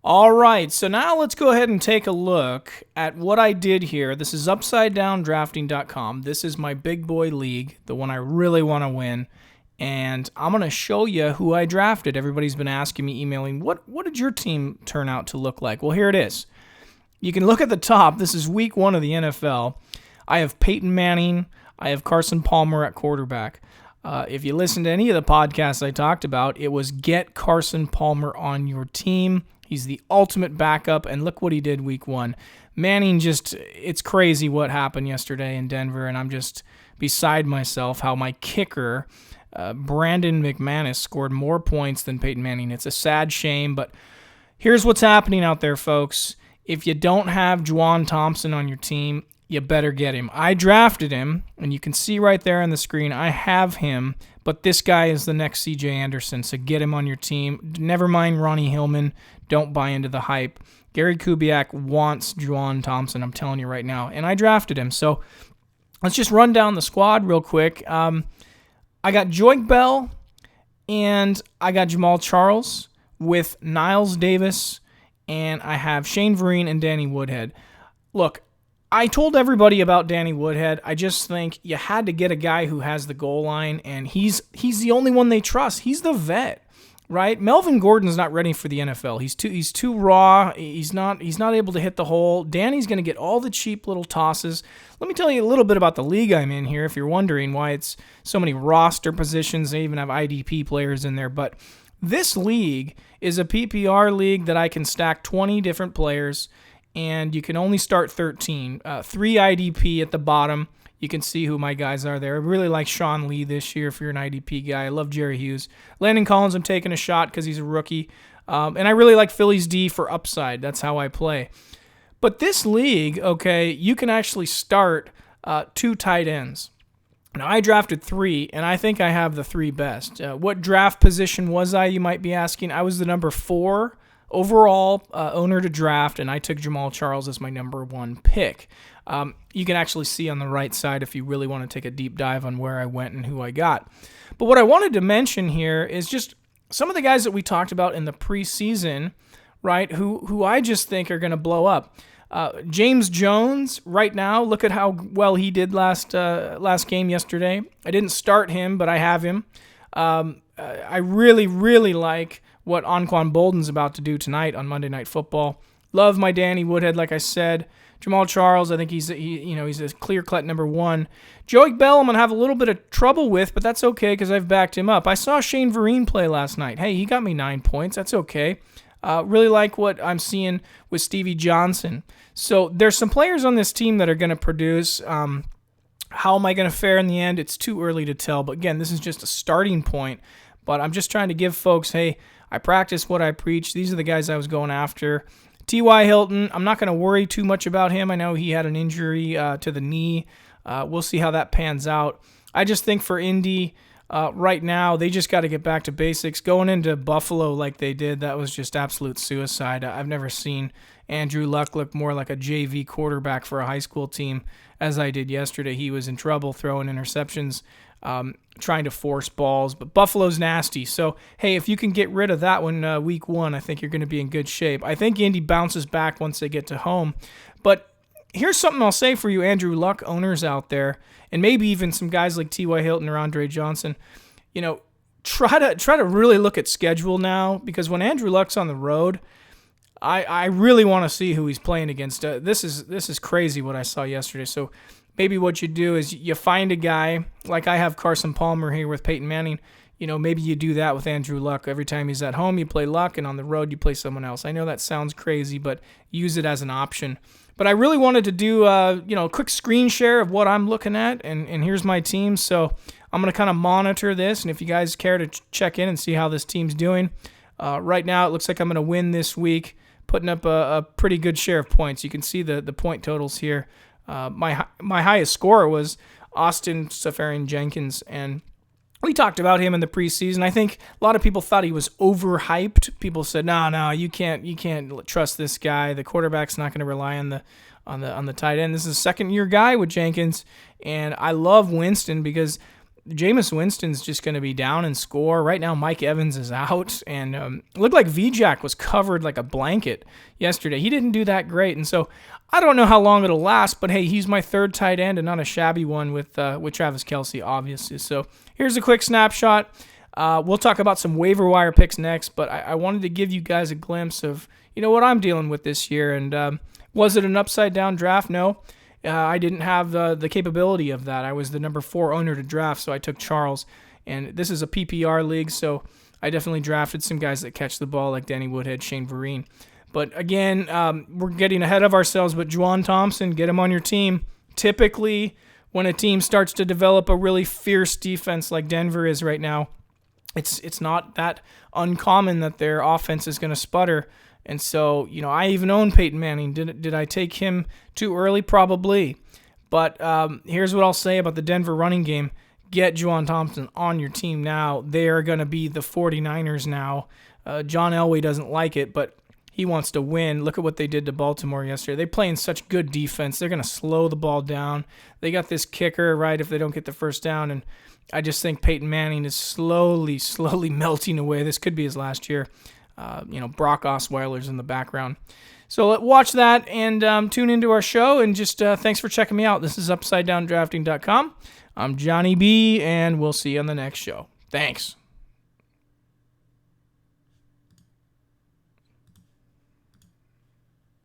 All right, so now let's go ahead and take a look at what I did here. This is UpsideDownDrafting.com. This is my big boy league, the one I really want to win. And I'm going to show you who I drafted. Everybody's been asking me, emailing, what did your team turn out to look like? Well, here it is. You can look at the top. This is week 1 of the NFL. I have Peyton Manning. I have Carson Palmer at quarterback. If you listen to any of the podcasts I talked about, it was get Carson Palmer on your team. He's the ultimate backup, and look what he did week 1. Manning it's crazy what happened yesterday in Denver, and I'm just beside myself how my kicker, Brandon McManus, scored more points than Peyton Manning. It's a sad shame, but here's what's happening out there, folks. If you don't have Juwan Thompson on your team, you better get him. I drafted him, and you can see right there on the screen, I have him, but this guy is the next C.J. Anderson, so get him on your team. Never mind Ronnie Hillman. Don't buy into the hype. Gary Kubiak wants Juwan Thompson, I'm telling you right now, and I drafted him. So let's just run down the squad real quick. I got Joique Bell, and I got Jamal Charles with Niles Davis, and I have Shane Vereen and Danny Woodhead. Look, I told everybody about Danny Woodhead. I just think you had to get a guy who has the goal line, and he's the only one they trust. He's the vet, right? Melvin Gordon's not ready for the NFL. He's too raw. He's not able to hit the hole. Danny's going to get all the cheap little tosses. Let me tell you a little bit about the league I'm in here, if you're wondering why it's so many roster positions. They even have IDP players in there, but this league is a PPR league that I can stack 20 different players, and you can only start 13. 3 IDP at the bottom. You can see who my guys are there. I really like Sean Lee this year if you're an IDP guy. I love Jerry Hughes. Landon Collins, I'm taking a shot because he's a rookie. And I really like Phillies D for upside. That's how I play. But this league, okay, you can actually start 2 tight ends. Now, I drafted 3, and I think I have the 3 best. What draft position was I, you might be asking? I was the number 4 overall owner to draft, and I took Jamal Charles as my number 1 pick. You can actually see on the right side if you really want to take a deep dive on where I went and who I got. But what I wanted to mention here is just some of the guys that we talked about in the preseason, right, who I just think are going to blow up. James Jones, right now, look at how well he did last game yesterday. I didn't start him, but I have him. I really, really like what Anquan Bolden's about to do tonight on Monday Night Football. Love my Danny Woodhead, like I said. Jamal Charles, I think he's a clear-cut number 1. Joique Bell, I'm going to have a little bit of trouble with, but that's okay because I've backed him up. I saw Shane Vereen play last night. Hey, he got me 9 points. That's okay. Really like what I'm seeing with Stevie Johnson. So there's some players on this team that are going to produce. How am I going to fare in the end? It's too early to tell. But again, this is just a starting point. But I'm just trying to give folks, hey, I practice what I preach. These are the guys I was going after. T.Y. Hilton, I'm not going to worry too much about him. I know he had an injury to the knee. We'll see how that pans out. I just think for Indy, right now, they just got to get back to basics. Going into Buffalo like they did, that was just absolute suicide. I've never seen Andrew Luck look more like a JV quarterback for a high school team as I did yesterday. He was in trouble throwing interceptions, trying to force balls, but Buffalo's nasty. So, hey, if you can get rid of that one week 1, I think you're going to be in good shape. I think Indy bounces back once they get to home. But here's something I'll say for you Andrew Luck owners out there, and maybe even some guys like T.Y. Hilton or Andre Johnson, try to really look at schedule now, because when Andrew Luck's on the road, I really want to see who he's playing against. This is crazy what I saw yesterday. So maybe what you do is you find a guy, like I have Carson Palmer here with Peyton Manning. Maybe you do that with Andrew Luck. Every time he's at home, you play Luck, and on the road, you play someone else. I know that sounds crazy, but use it as an option. But I really wanted to do a quick screen share of what I'm looking at, and here's my team. So I'm going to kind of monitor this, and if you guys care to check in and see how this team's doing, right now it looks like I'm going to win this week, putting up a pretty good share of points. You can see the point totals here. My highest scorer was Austin Seferian-Jenkins, and we talked about him in the preseason. I think a lot of people thought he was overhyped. People said, "No, you can't trust this guy. The quarterback's not going to rely on the tight end." This is a second-year guy with Jenkins, and I love Winston because Jameis Winston's just going to be down and score. Right now, Mike Evans is out, and it looked like VJack was covered like a blanket yesterday. He didn't do that great, and so I don't know how long it'll last, but hey, he's my third tight end and not a shabby one with Travis Kelce, obviously. So here's a quick snapshot. We'll talk about some waiver wire picks next, but I wanted to give you guys a glimpse of what I'm dealing with this year. And was it an upside-down draft? No. I didn't have the capability of that. I was the number 4 owner to draft, so I took Charles. And this is a PPR league, so I definitely drafted some guys that catch the ball like Danny Woodhead, Shane Vereen. But again, we're getting ahead of ourselves, but Juwan Thompson, get him on your team. Typically, when a team starts to develop a really fierce defense like Denver is right now, it's not that uncommon that their offense is going to sputter. And so, I even own Peyton Manning. Did I take him too early? Probably. But here's what I'll say about the Denver running game. Get Juwan Thompson on your team now. They are going to be the 49ers now. John Elway doesn't like it, but he wants to win. Look at what they did to Baltimore yesterday. They play in such good defense. They're going to slow the ball down. They got this kicker, right, if they don't get the first down. And I just think Peyton Manning is slowly melting away. This could be his last year. Brock Osweiler's in the background. So watch that and tune into our show. And just thanks for checking me out. This is UpsideDownDrafting.com. I'm Johnny B, and we'll see you on the next show. Thanks.